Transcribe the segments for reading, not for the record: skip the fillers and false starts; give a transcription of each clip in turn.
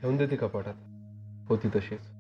ठेवून देते कपाटात, होती तशीच.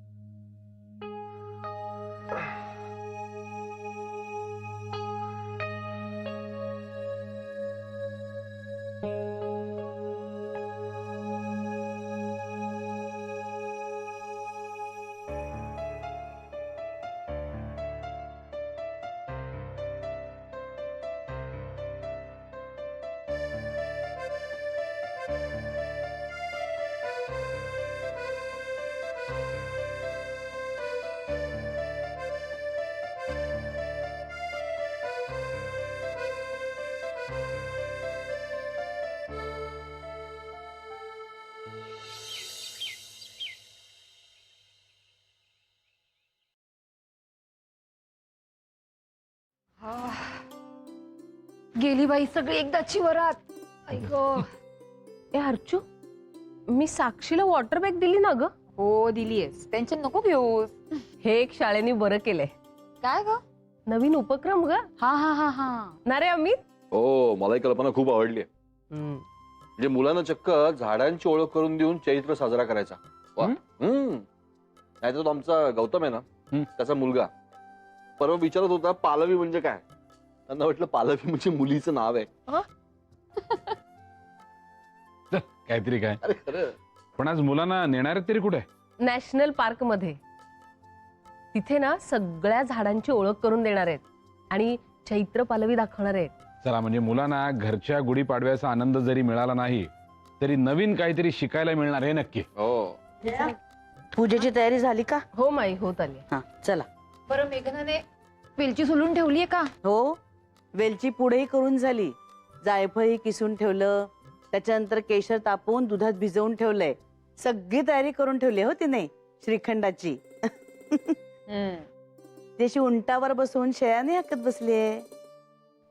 गेली बाई सगळी एकदाची वरात. ऐक ए अर्चू, मी साक्षीला वॉटर बॅग दिली ना ग. हो दिलीयस, टेन्शन नको घेऊस. हे एक शाळेने बरं केलंय. काय ग? नवीन उपक्रम ग. हा हा हा हा ना रे अमित? हो, मला ही कल्पना खूप आवडली. म्हणजे मुलांना चक्क झाडांची ओळख करून देऊन चैत्र साजरा करायचा. वा. नाहीतर तो आमचा गौतम आहे ना, त्याचा मुलगा परवा विचारत होता पालवी म्हणजे काय. त्यांना वाटलं पालवी म्हणजे मुलीचं नाव आहे. काहीतरी काय. अरे खरं. पण आज मुलांना नेणार तरी कुठे? नॅशनल पार्क मध्ये. तिथे ना सगळ्या झाडांची ओळख करून देणार आहेत आणि चैत्र पालवी दाखवणार आहेत. चला, म्हणजे मुलांना घरच्या गुढीपाडव्याचा आनंद जरी मिळाला नाही तरी नवीन काहीतरी शिकायला मिळणार हे नक्की. हो. पूजेची तयारी झाली का? हो माई, होत आली. हा चला. बरं मेघनाने वेलची सोलून ठेवलीये का? हो, वेलची पुढेही करून झाली, जायफळही किसून ठेवलं, त्याच्यानंतर केशर तापवून दुधात भिजवून ठेवलंय. सगळी तयारी करून ठेवली हो तिने श्रीखंडाची. त्याशी उंटावर बसून शेळ्याने हाकत बसलीये.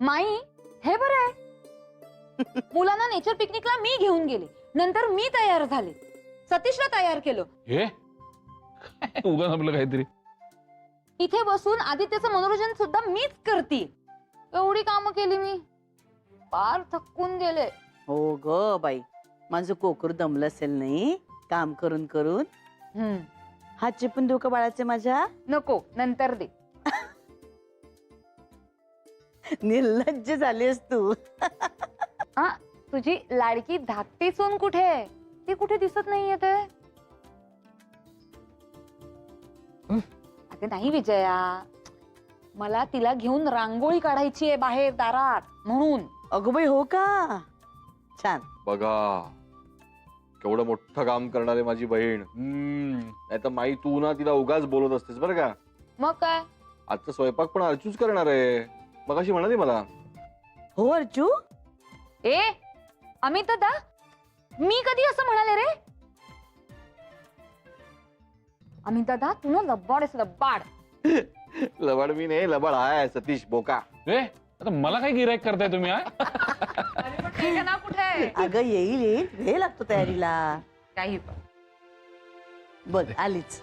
माई हे बरं आहे. मुलांना नेचर पिकनिकला मी घेऊन गेले, नंतर मी तयार झाले, सतीशला तयार केलं. हे उगाच आपलं काहीतरी. इथे बसून आदित्यचं मनोरंजन सुद्धा मीच करते. एवढी कामं केली मी, फार थकून गेले. हो ग बाई, माझं कोकर दमलं असेल नाही काम करून करून. हात चिपून देऊ का बाळाचे माझ्या? नको, नंतर दे. निर्लज्ज झालीस तू. हा, तुझी लाडकी धाकटी सून कुठे आहे? ती कुठे दिसत नाहीये ते. अगं नाही विजया, मला तिला घेऊन रांगोळी काढायची आहे बाहेर दारात म्हणून. अगो बाई हो का? छान. बघा केवढं मोठं काम करणार आहे माझी बहीण. नाही तर माई तू ना तिला उगाच बोलत असतेस बरं का. मग काय? आजचा स्वयंपाक पण अर्चूच करणार आहे. मग अशी म्हणाली मला. हो अर्चू. ए अमित दादा, मी कधी असं म्हणाले रे? अमित दादा तू ना लबाड आहेस, लबाड. लबाड मी नाही, लबाड आहे सतीश बोका. ए, आता मला काय गिराईक करताय तुम्ही? ना कुठे? अगं येईल येईल, वेळ लागतो तयारीला. काही पण. बघ आलीच.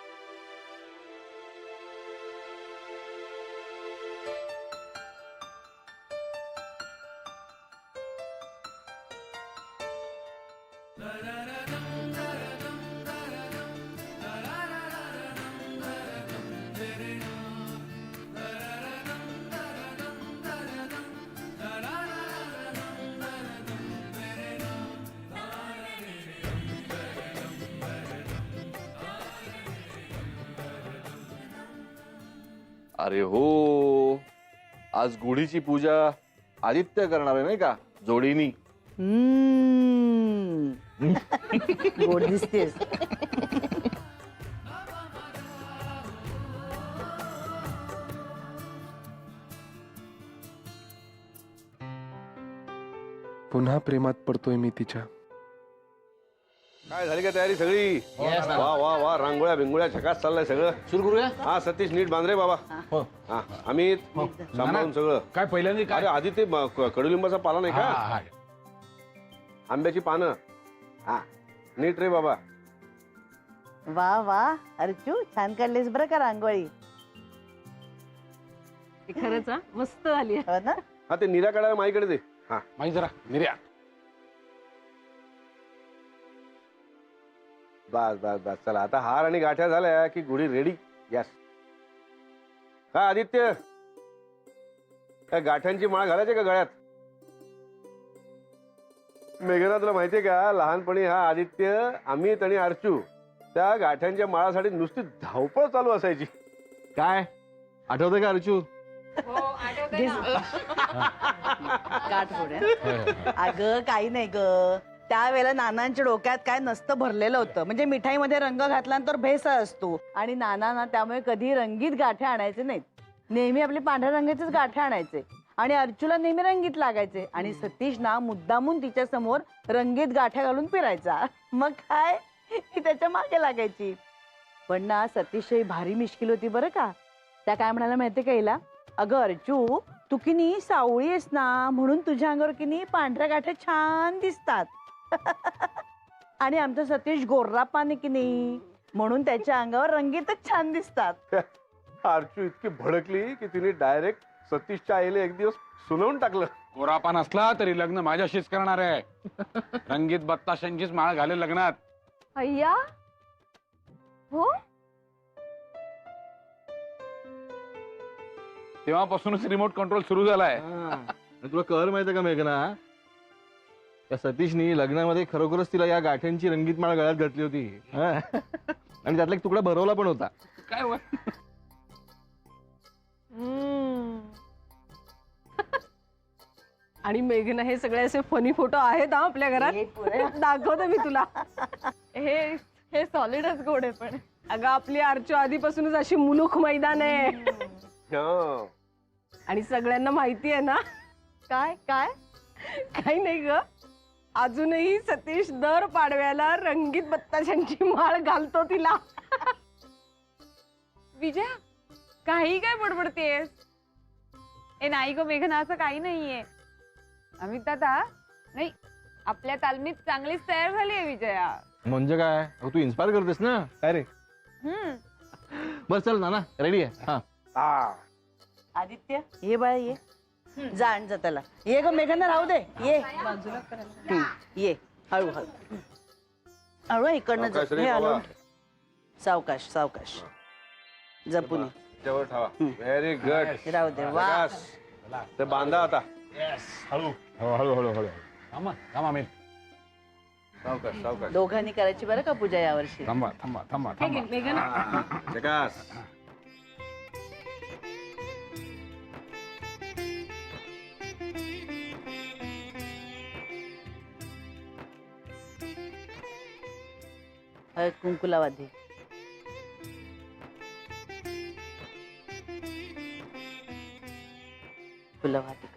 अरे हो, आज गुढीची पूजा आदित्य करणार आहे नाही का, जोडीनी. गोड दिसतेस. पुन्हा प्रेमात पडतोय मी तिच्या. काय झाली का तयारी सगळी? वा वा वा, रांगोळ्या बिंगोळ्या झकास चाललंय सगळं. सुरू करूया. हा सतीश नीट बांध रे बाबा. हा अमित सांभाळून सगळं. काय पहिल्यांदा अरे काय? आधी ते कडुलिंबाचा पाला नाही हा, का, हा. आंब्याची पानं. हा नीट रे बाबा. वा वा अर्चू, छान काढलीस बरं का रांगोळी. खरंच हा? मस्त झाली. हो ना? हा ते निरा काढायला माईकडे दे. हा माही जरा निर्या. बस बस बस चला आता हार आणि गाठ्या झाल्या की गुढी रेडी. यस. का आदित्य, काय गाठ्यांची माळ घालायची का गळ्यात? मेघना, तुला माहितीये का लहानपणी हा आदित्य, अमित आणि अर्चू त्या गाठ्यांच्या माळासाठी नुसती धावपळ चालू असायची. काय आठवतंय का अर्चू? गाठ फोड्या. अगं काही नाही ग, त्यावेळेला नानांच्या डोक्यात काय नसतं भरलेलं होतं. म्हणजे मिठाईमध्ये रंग घातल्यानंतर भेसळ असतो आणि नाना त्यामुळे कधी रंगीत गाठे आणायचे नाहीत. नेहमी आपले पांढऱ्या रंगाचेच गाठे आणायचे आणि अर्चूला नेहमी रंगीत लागायचे आणि सतीश ना मुद्दामून तिच्या समोर रंगीत गाठ्या घालून फिरायचा. मग काय ती त्याच्या मागे लागायची. पण ना सतीश भारी मिश्किल होती बरं का. त्या काय म्हणायला माहितीये का हिला, अगं अर्चू तू की नी सावळी आहेस ना, म्हणून तुझ्या अंगावर की नी पांढऱ्या गाठ्या छान दिसतात. आणि आमचा सतीश गोर्रा पाणी की नाही, म्हणून त्याच्या अंगावर रंगीतच छान दिसतात. अर्चू इतकी भडकली की तिने डायरेक्ट सतीशच्या आईला एक दिवस सुनवून टाकलं. गोरापा नसला तरी लग्न माझ्याशीच करणार आहे. रंगीत बत्ताशांचीच माळ घालेल लग्नात. अय्या हो. तेव्हापासूनच रिमोट कंट्रोल सुरू झालाय. तुला कळलं माहितीये का मेघना, त्या सतीशनी लग्नामध्ये खरोखरच तिला या गाठ्यांची रंगीत माळ गळ्यात घातली होती. आणि त्यातला एक तुकडा भरवला पण होता. काय आणि मेघना हे सगळे असे फनी फोटो आहेत हा आपल्या घरात. दाखवते मी तुला. हे हे सॉलिडच गोड आहे. पण अगं आपली अर्चू आधीपासूनच अशी मुलूक मैदान आहे. हं. आणि सगळ्यांना माहिती आहे ना. काय काय काही नाही ग, अजूनही सतीश दर पाडव्याला रंगीत बत्ताशांची माळ घालतो तिला. विजया, काही काय बडबडतेस? ए नाही ग मेघना, असं काही नाहीये. अमित दादा, नाही आपल्या तालमीत चांगलीच तयार झाली आहे विजया. म्हणजे काय, तू इन्स्पायर करतेस ना. काय रे, बस चल ना रेडी आहे. हा आ. आदित्य ये बाळा ये. जा आण जा त्याला. ये ग मेघना, राहू दे. ये ये हळू हळू हळू इकडनं जा. सावकाश रे हे बाबा. हलवून ठेव. सावकाश सावकाश जपून ये. जवळ ठेवा. Very good. राहू दे. वा ते बांधा आता. हळू हळू हळू हळू. थांबा थांबा अमित. सावकाश सावकाश. दोघांनी करायची बरं का पूजा यावर्षी. थांबा थांबा थांबा थांबा. मेघना जगास. हळद कुंकू लावा दे. फुलं वाहते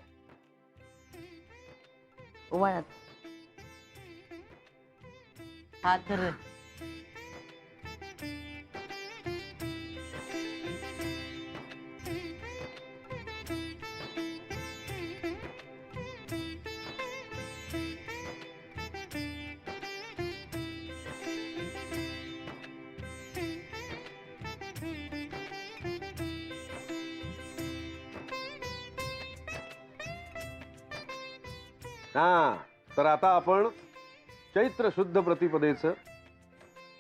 ओवाळात हात धर. हा तर आता आपण चैत्र शुद्ध प्रतिपदेचं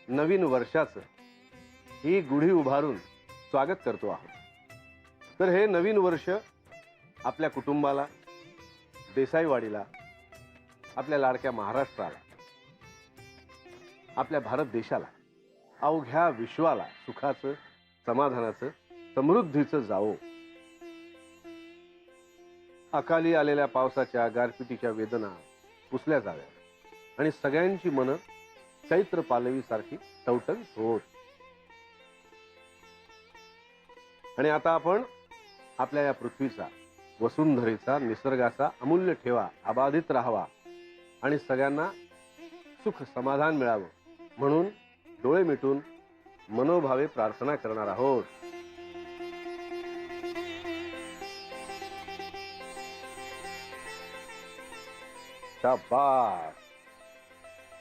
नवीन वर्षाचं ही गुढी उभारून स्वागत करतो आहोत. तर हे नवीन वर्ष आपल्या कुटुंबाला, देसाईवाडीला, आपल्या लाडक्या महाराष्ट्राला, आपल्या भारत देशाला, अवघ्या विश्वाला सुखाचं, समाधानाचं, समृद्धीचं जावो. अकाली आलेल्या पावसाच्या, गारपिटीच्या वेदना पुसल्या जाव्या आणि सगळ्यांची मनं चैत्र पालवी सारखी टवटवीत होत. आणि आता आपण आपल्या या पृथ्वीचा, वसुंधरेचा, निसर्गाचा अमूल्य ठेवा अबाधित राहावा आणि सगळ्यांना सुख समाधान मिळावं म्हणून डोळे मिटून मनोभावे प्रार्थना करणार आहोत. शाबास.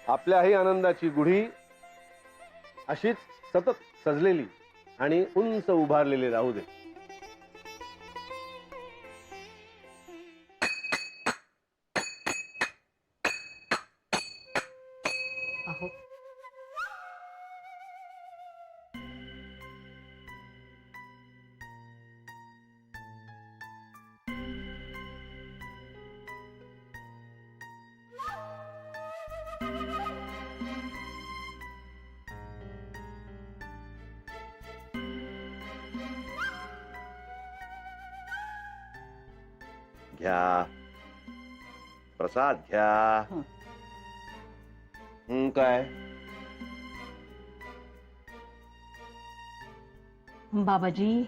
आपल्याही आनंदाची गुढी अशीच सतत सजलेली आणि उंच उभारलेली राहू दे. घ्या, प्रसाद घ्या. काय बाबाजी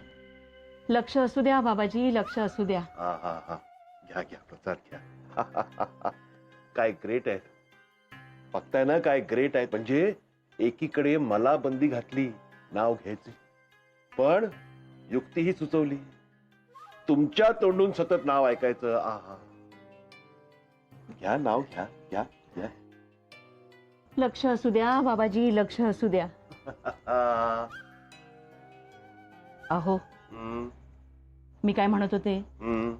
लक्ष असू द्या, बाबाजी लक्ष असू द्या. हा हा हा, घ्या घ्या, प्रसाद घ्या. काय ग्रेट आहे, बघताय ना काय ग्रेट आहे. म्हणजे एकीकडे मला बंदी घातली नाव घ्यायची, पण युक्तीही सुचवली. तुमच्या तोंडून सतत नाव ऐकायचं. आहा, घ्या नाव घ्या घ्या घ्या. लक्ष असू द्या बाबाजी, लक्ष असू द्या. अहो हम्म, मी काय म्हणत होते, हम्म,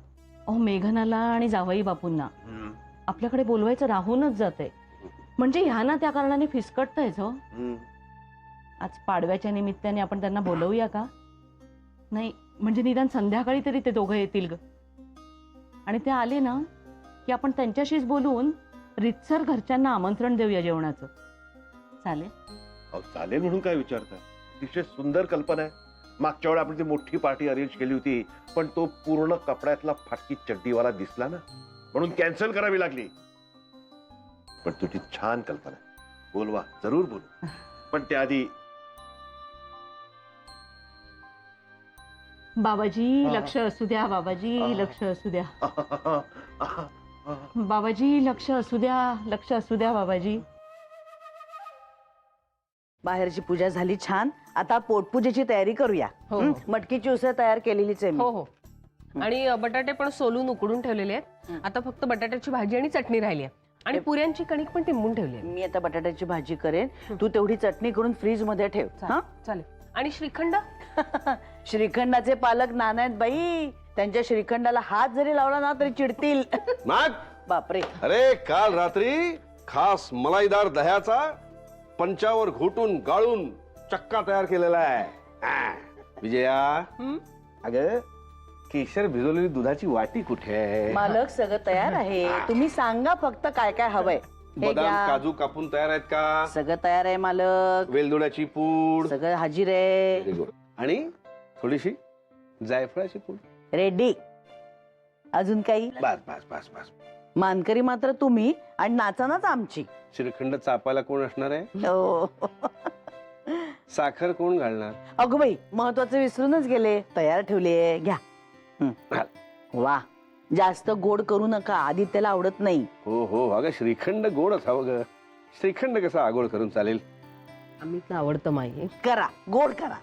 अहो मेघनाला आणि जावई बापूंना हम्म, आपल्याकडे बोलवायचं राहूनच जाते. म्हणजे ह्या ना त्या कारणाने फिसकटतायच हो. हम्म. आज पाडव्याच्या निमित्ताने आपण त्यांना बोलवूया का? नाही म्हणजे निदान संध्याकाळी तरी ते दोघं येतील ग. आणि ते आले ना की आपण त्यांच्याशीच बोलून रितसर घरच्यांना आमंत्रण देऊया जेवणाचं. चालेल? अहो, चालेल म्हणून काय विचारताय, अतिशय सुंदर कल्पना आहे. मागच्या वेळी आपण ती मोठी पार्टी अरेंज केली होती, पण तो पूर्ण कपड्यातला फाटकी चड्डीवाला दिसला ना, म्हणून कॅन्सल करावी लागली. पण तुझी छान कल्पना आहे, बोलवा, जरूर बोलू. पण त्याआधी बाबाजी लक्ष असू द्या, बाबाजी लक्ष असू द्या. बाबाजी लक्ष असू द्या, लक्ष असू द्या बाबाजी. बाहेरची पूजा झाली छान. आता पोटपूजेची तयारी करूया. हो. मटकीची उसळ तयार केलेलीच आहे मी. हो हो. आणि बटाटे पण सोलून उकडून ठेवलेले आहेत. आता फक्त बटाट्याची भाजी आणि चटणी राहिली आहे. आणि पुऱ्यांची कणिक पण टिंबून ठेवली आहे. मी आता बटाट्याची भाजी करेन, तू तेवढी चटणी करून फ्रीज मध्ये ठेव. हा चालेल. आणि श्रीखंड? श्रीखंडाचे पालक नाना आहेत बाई, त्यांच्या श्रीखंडाला हात जरी लावला ना तरी चिडतील. नाग, बापरे. अरे काल रात्री खास मलाईदार दह्याचा पंचावर घोटून गाळून चक्का तयार केलेला आहे. विजया, अगं केशर भिजवलेली दुधाची वाटी कुठे आहे? मालक सगळं तयार आहे, तुम्ही सांगा फक्त काय काय हवंय. हे बदाम घ्या. काजू कापून तयार आहेत का? सगळं तयार आहे मालक, वेलदोड्याची पूड सगळं हाजीर आहे. Very good. आणि थोडीशी जायफळाची पूड. रेडी. अजून काही? बस बस बस बस. मानकरी मात्र तुम्ही आणि नाचानाच आमची. श्रीखंड चापायला कोण असणार आहे? हो. साखर कोण घालणार? अगो बाई, महत्वाचं विसरूनच गेले, तयार ठेवले. घ्या. घाल. वा, जास्त गोड करू नका, आदित्यला आवडत नाही. हो हो, अगं श्रीखंड गोडच हवं ग. श्रीखंड कसं आगोळ करून चालेल? आम्हीच आवडतं माई. करा, गोड करा.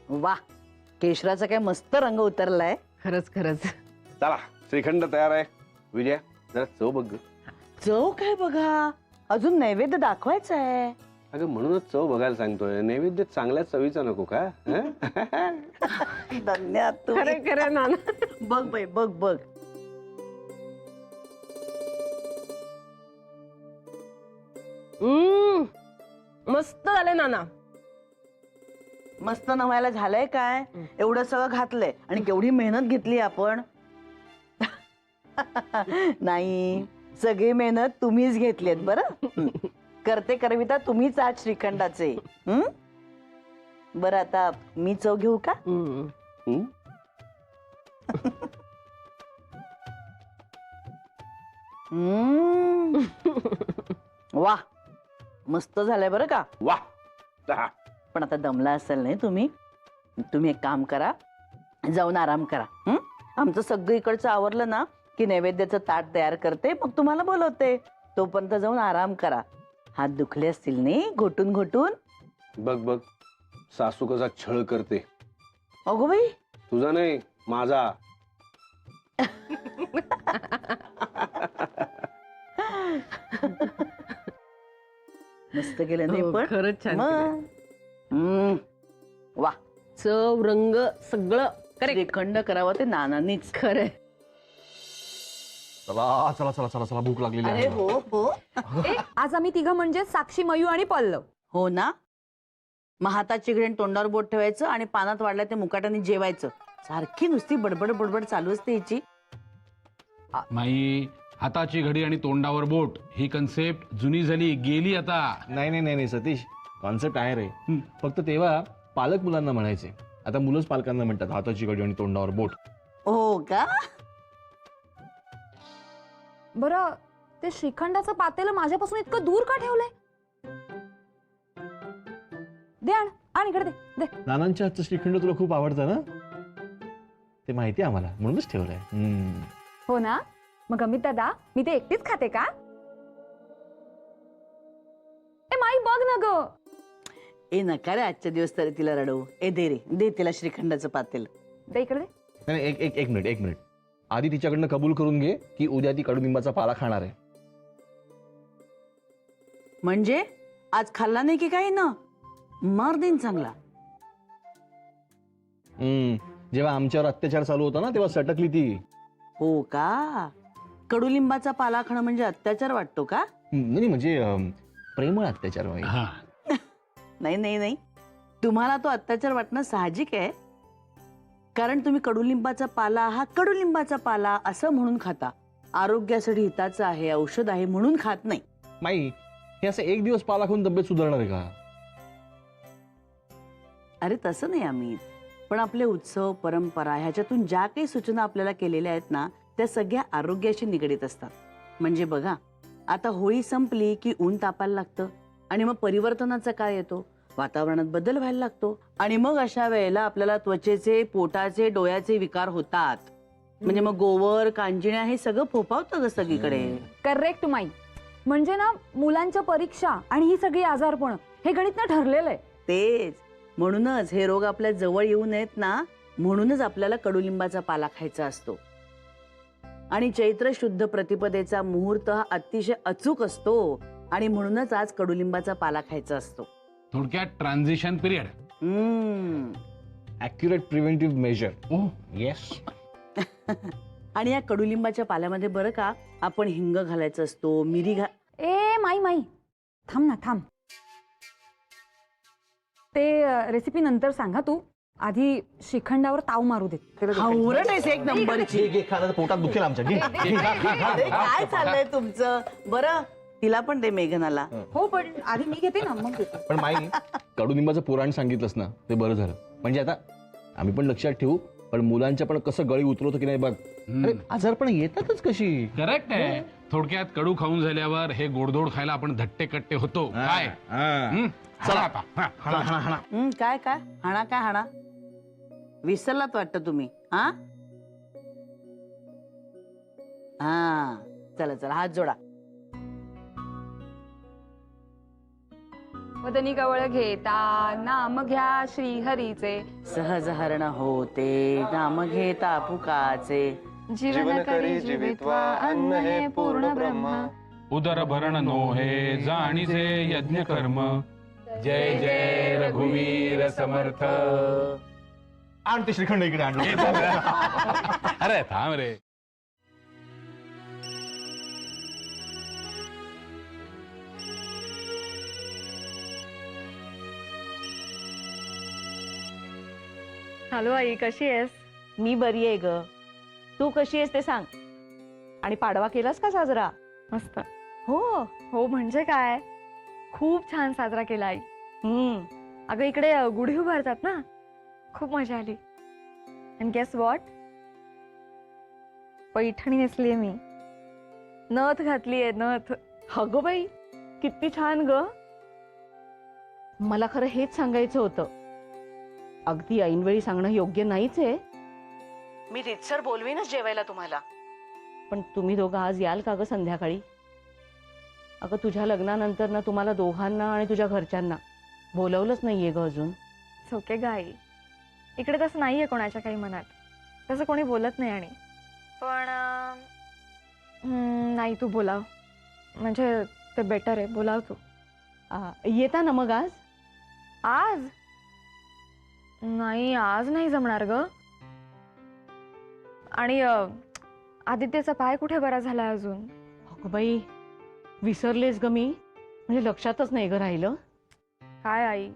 वा, केशराचा काय मस्त रंग उतरलाय. खरंच खरंच. चला, श्रीखंड तयार आहे. विजया, जरा चव बघ ग. चव काय बघा, अजून नैवेद्य दाखवायचा आहे. अगं म्हणूनच चव बघायला सांगतोय. नैवेद्य चांगल्या चवीचा नको का? हं? धन्यवाद तू. खरे खरे नाना. बघ बाई, बघ बघ. मस्त झाले नाना. मस्त नव्हायला झालंय काय? एवढं सगळं घातलंय आणि केवढी मेहनत घेतली आपण. नाही, सगळी मेहनत तुम्हीच घेतलीत. बरं, करते करविता तुम्हीच आज श्रीखंडाचे. बरं, आता मी चव घेऊ का? हं? वा, मस्त झालंय बरं का. वा. चहा. पण आता दमला असेल नाही तुम्ही. तुम्ही एक काम करा, जाऊन आराम करा. आमचं सगळं इकडचं आवरलं ना की नैवेद्याचं ताट तयार करते, मग तुम्हाला बोलवते. तोपर्यंत जाऊन आराम करा. हात दुखले असतील नाही घोटून घोटून. बघ बघ, सासू कसा छळ करते. अगो बाई, तुझा नाही, माझा. मस्त केलं नाही पण खरंच छान. मग. वा, चव रंग सगळं करेक्ट. श्रीखंड करावं ते नानांनीच. खरंय. चला चला चला चला चला भूक लागलेली अरे आहे. हो हो आज आम्ही तिघं म्हणजे साक्षी, मयू आणि पल्लव. हो ना. मग हातात चिगडेन तोंडावर बोट ठेवायचं आणि पानात वाढल्या ते मुकाट्याने जेवायचं. सारखी नुसती बडबड बडबड चालू असते हिची. माई, हाताची घडी आणि तोंडावर बोट ही कन्सेप्ट जुनी झाली, गेली आता. नाही नाही नाही नाही सतीश, कॉन्सेप्ट आहे रे. फक्त तेव्हा पालक मुलांना म्हणायचे, आता मुलंच पालकांना म्हणतात हाताची घडी आणि तोंडावर बोट. हो का. बरं, ते श्रीखंडाचं पातेलं माझ्यापासून इतकं दूर का ठेवलंय? दे आण इकडे दे. नानांच्या हातचं श्रीखंड तुला खूप आवडतं ना, ते माहिती आहे आम्हाला, म्हणूनच ठेवलंय. हो ना. मग अमित दादा, मी ते एकटीच खाते का? ए माई बघ ना ग. ए नका रे आजच्या दिवस तरी तिला रडवू. ए दे रे, दे तिला श्रीखंडाचं पातेल. दे इकडे दे. नाही एक मिनिट आधी तिच्याकडनं कबूल करून घे की उद्या ती कडुलिंबाचा पाला खाणार आहे. म्हणजे आज खाल्ला नाही की काही ना, मार देईन चांगला. जेव्हा आमच्यावर अत्याचार चालू होता ना तेव्हा सटकली ती. हो का. कडुलिंबाचा पाला खाणं म्हणजे अत्याचार वाटतो का? नाही म्हणजे प्रेमळ अत्याचार बाई. हा. नाही नाही नाही, तुम्हाला तो अत्याचार वाटणं साहजिक आहे, कारण तुम्ही कडुलिंबाचा पाला हा कडुलिंबाचा पाला असं म्हणून खाता. आरोग्यासाठी हिताचं आहे, औषध आहे म्हणून खात नाही. माई, हे असं एक दिवस पाला खाऊन तब्येत सुधारणार आहे का? अरे तसं नाही आम्ही, पण आपले उत्सव परंपरा ह्याच्यातून ज्या काही सूचना आपल्याला केलेल्या आहेत ना, त्या सगळ्या आरोग्याशी निगडीत असतात. म्हणजे बघा, आता होळी संपली की ऊन तापायला लागतं आणि मग परिवर्तनाचा काळ येतो, वातावरणात बदल व्हायला लागतो आणि मग अशा वेळेला आपल्याला त्वचेचे, पोटाचे, डोळ्याचे विकार होतात. म्हणजे मग गोवर, कांजिण्या हे सगळं फोपावतं ग सगळीकडे. करेक्ट माई. म्हणजे ना, मुलांच्या परीक्षा आणि ही सगळी आजारपण हे गणित ठरलेलं आहे. तेच म्हणूनच हे रोग आपल्या जवळ येऊ नयेत ना, म्हणूनच आपल्याला कडुलिंबाचा पाला खायचा असतो. आणि चैत्र शुद्ध प्रतिपदेचा मुहूर्त हा अतिशय अचूक असतो आणि म्हणूनच आज कडुलिंबाचा पाला खायचा असतो. थोडक्यात transition period. Accurate preventive measure. Oh yes. आणि या कडुलिंबाच्या पाल्यामध्ये बरं का, आपण हिंग घालायचं असतो, मिरी ए माई थांब ना थांब. ते रेसिपी नंतर सांगा तू. आधी श्रीखंडावर ताव मारू दे. हावरट आहेस एक नंबरची. घे खायला पोटात दुखेल आमच्या. घे. अरे काय चाललंय तुमचं. बरं तिला पण दे मेघनाला. हो, पण आधी मी घेते ना, मग देते. पण माई, कडुलिंबाचं पुराण सांगितलंस ना, ते बरं झालं. म्हणजे आता आम्ही पण लक्षात ठेवू, पण मुलांच्या पण कसं गळी उतरवतो की नाही बघ. अरे आजार पण येतातच कशी. करेक्ट आहे. थोडक्यात कडू खाऊन झाल्यावर हे गोडधोड खायला आपण धट्टे कट्टे होतो. काय चला आता. हा. काय काय हाणा, काय हाणा. विसरलात वाटतं तुम्ही. हा चला चला हात जोडा. वदनी गवळ घेता नाम घ्या श्रीहरीचे, सहज हरण होते नाम घेता पुकाचे. जीवन करी जीवित्वा अन्न हे पूर्ण ब्रह्म. उदर भरण नोहे जाणीजे यज्ञ कर्म. जय जय रघुवीर समर्थ. आण ते श्रीखंड इकडे आणलं. अरे थांब रे. हॅलो आई, कशी आहेस? मी बरी आहे ग. तू कशी आहेस ते सांग. आणि पाडवा केलास का साजरा? मस्त. हो. हो म्हणजे काय, खूप छान साजरा केला आई. अगं इकडे गुढी उभारतात ना, खूप मजा आली. अँड गेस व्हॉट, पैठणी नेसलीये मी, नथ घातलीये, नथ. अगं बाई, किती छान ग. मला खरं हेच सांगायचं होतं. अगदी ऐनवेळी सांगणं योग्य नाहीच आहे. मी रीतसर बोलवीनच जेवायला तुम्हाला, पण तुम्ही दोघं आज याल का ग संध्याकाळी? अगं तुझ्या लग्नानंतर ना तुम्हाला दोघांना आणि तुझ्या घरच्यांना बोलवलंच नाहीये ग अजून. ओके गाई, इकडे तसं नाहीये कोणाच्या काही मनात, तसं कोणी बोलत नाही. आणि पण नाही, तू बोलाव, म्हणजे ते बेटर आहे. बोलाव तू. येता ना मग आज? आज नाही, आज नाही जमणार ग. आणि आदित्यचा पाय कुठे बरा झाला अजून? अगं बाई, विसरलेस ग मी, म्हणजे लक्षातच नाही ग राहिलं. काय आई,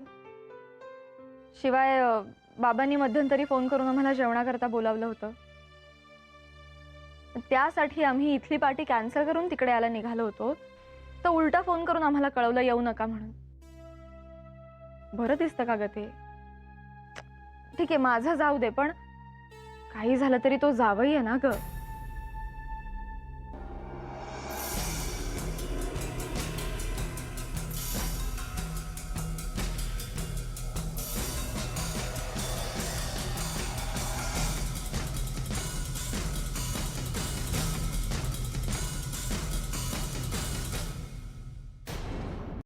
शिवाय बाबांनी मध्यंतरी फोन करून आम्हाला जेवणाकरता बोलावलं होतं. त्यासाठी आम्ही इथली पार्टी कॅन्सल करून तिकडे यायला निघालो होतो, तर उलटा फोन करून आम्हाला कळवलं येऊ नका म्हणून. बरं दिसतं का ग ते? ठीक आहे, माझं जाऊ दे, पण काही झालं तरी तो जावई आहे ना ग.